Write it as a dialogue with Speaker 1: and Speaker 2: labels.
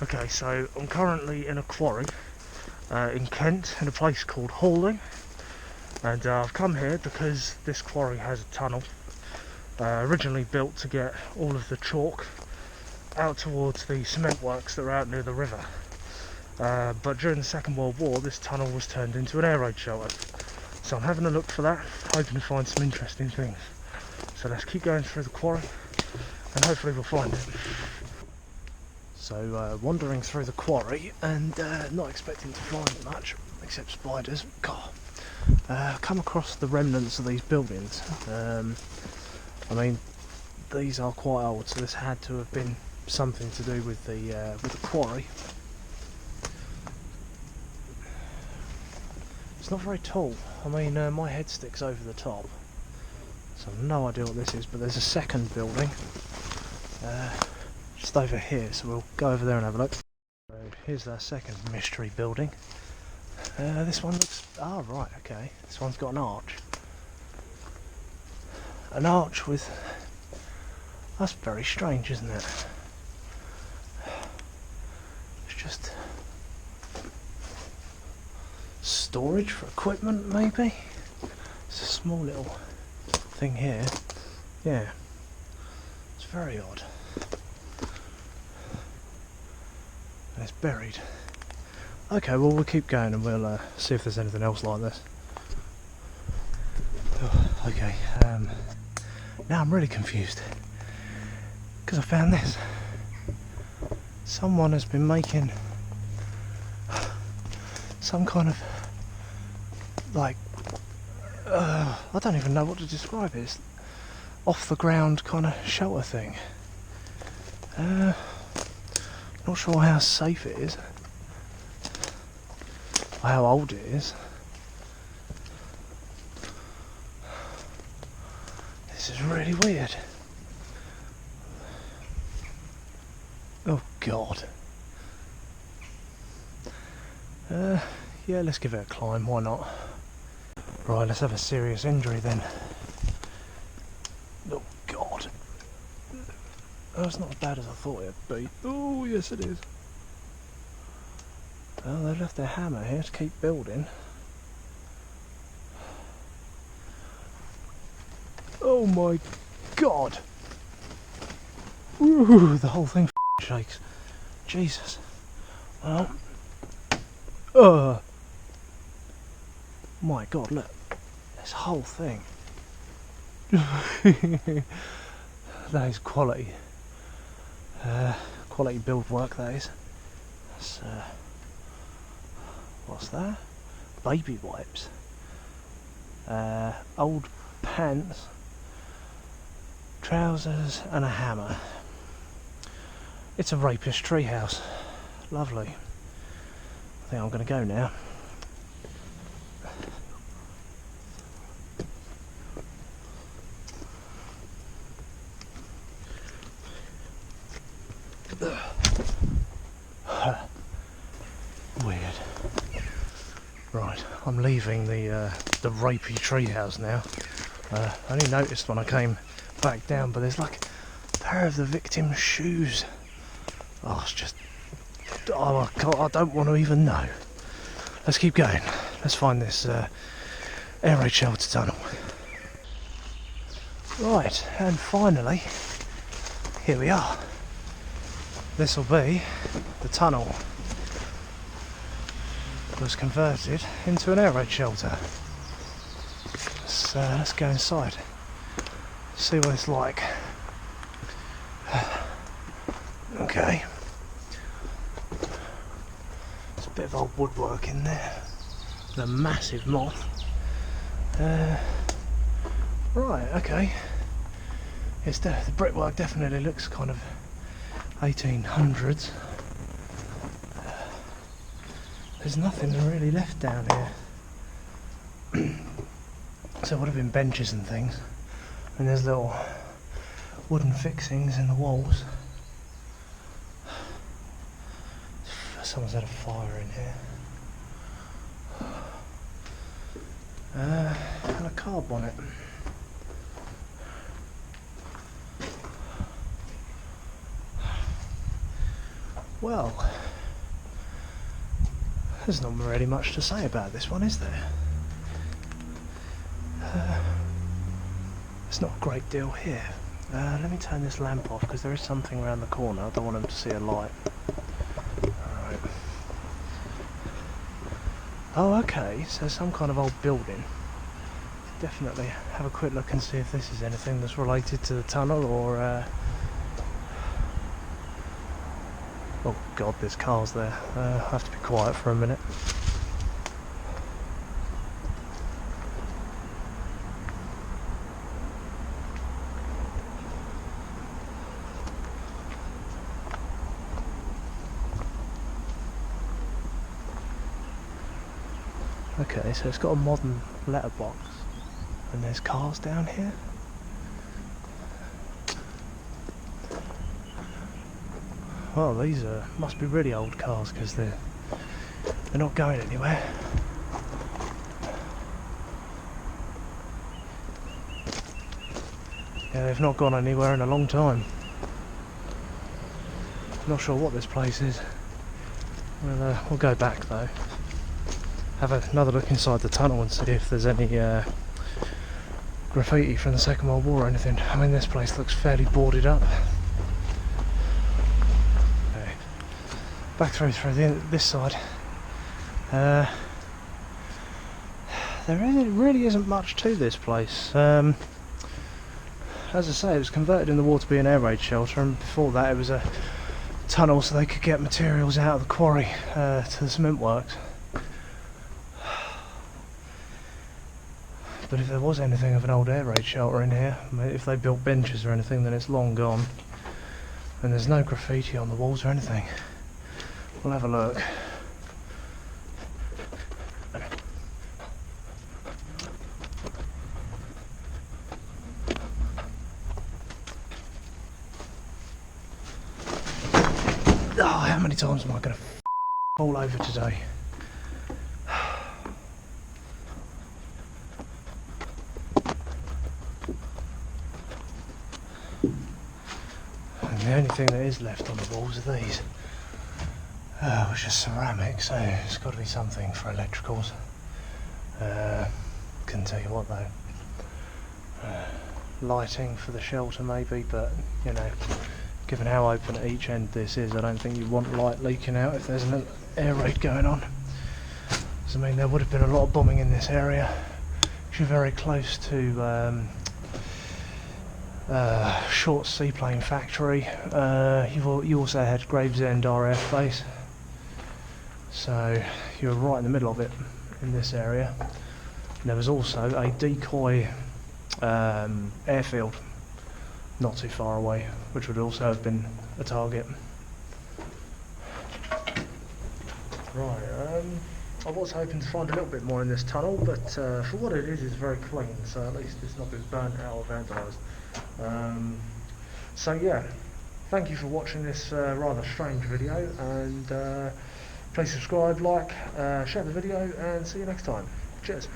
Speaker 1: Okay, so I'm currently in a quarry in Kent, in a place called Hawley, and I've come here because this quarry has a tunnel originally built to get all of the chalk out towards the cement works that are out near the river. But during the Second World War, this tunnel was turned into an air raid shelter. So I'm having a look for that, hoping to find some interesting things. So let's keep going through the quarry, and hopefully we'll find it. So wandering through the quarry, and not expecting to find much, except spiders. God, come across the remnants of these buildings. I mean, these are quite old, so this had to have been something to do with the quarry. It's not very tall. I mean, my head sticks over the top, so I've no idea what this is, but there's a second building just over here, so we'll go over there and have a look. So here's our second mystery building. This one looks... oh, right, okay. This one's got an arch. An arch with... that's very strange, isn't it? It's just... storage for equipment, maybe? It's a small little thing here. Yeah. It's very odd. And it's buried. Okay, well we'll keep going and we'll see if there's anything else like this. Oh, okay, now I'm really confused. Because I found this. Someone has been making some kind of, like, I don't even know what to describe it. It's off the ground kind of shelter thing. Not sure how safe it is, or how old it is. This is really weird. Oh God. Yeah, let's give it a climb, why not? Right, let's have a serious injury then. Oh God. Oh, it's not as bad as I thought it'd be. Oh, yes it is. Well, they left their hammer here to keep building. Oh my God. Ooh, the whole thing shakes. Jesus. Well, my God, look. This whole thing. That is quality. Quality build work, that is. That's, what's that? Baby wipes. Old pants, trousers and a hammer. It's a rapist treehouse. Lovely. I think I'm going to go now. Weird. Right, I'm leaving the rapey treehouse now. I only noticed when I came back down, but there's like a pair of the victim's shoes. Oh, it's just... oh, I don't want to even know. Let's keep going. Let's find this air raid shelter tunnel. Right, and finally, here we are. This will be the tunnel that was converted into an air raid shelter. Let's go inside, see what it's like. Okay. There's a bit of old woodwork in there. The massive moth. Right, okay. It's the brickwork definitely looks kind of 1800s. There's nothing really left down here. So it would have been benches and things. And there's little wooden fixings in the walls. Someone's had a fire in here. And a car bonnet.
Speaker 2: Well, there's not really much to say about this one, is there? There's not a great deal here. Let me turn this lamp off because there is something around the corner. I don't want them to see a light. Alright. Oh, okay, so some kind of old building. Definitely have a quick look and see if this is anything that's related to the tunnel or... Oh god, there's cars there. I have to be quiet for a minute. Okay, so it's got a modern letterbox, and there's cars down here. Well, these must be really old cars because they're not going anywhere. Yeah, they've not gone anywhere in a long time. Not sure what this place is. We'll go back though. Have another look inside the tunnel and see if there's any graffiti from the Second World War or anything. I mean, this place looks fairly boarded up. Okay. Back through this side. There really isn't much to this place. As I say, it was converted in the war to be an air raid shelter, and before that it was a tunnel so they could get materials out of the quarry to the cement works. But if there was anything of an old air raid shelter in here, if they built benches or anything, then it's long gone. And there's no graffiti on the walls or anything. We'll have a look. Oh, how many times am I going to fall over today? The only thing that is left on the walls are these, which is ceramic, so it's got to be something for electricals. Couldn't tell you what though. Lighting for the shelter maybe, but you know, given how open at each end this is, I don't think you want light leaking out if there's an air raid going on. So, I mean, there would have been a lot of bombing in this area. You're very close to Short Seaplane Factory. You also had Gravesend RAF base, so you're right in the middle of it in this area. And there was also a decoy airfield not too far away, which would also have been a target. Right, I was hoping to find a little bit more in this tunnel, but for what it is, it's very clean, so at least it's not been burnt out or vandalised. So yeah, thank you for watching this rather strange video, and please subscribe, like, share the video, and see you next time. Cheers.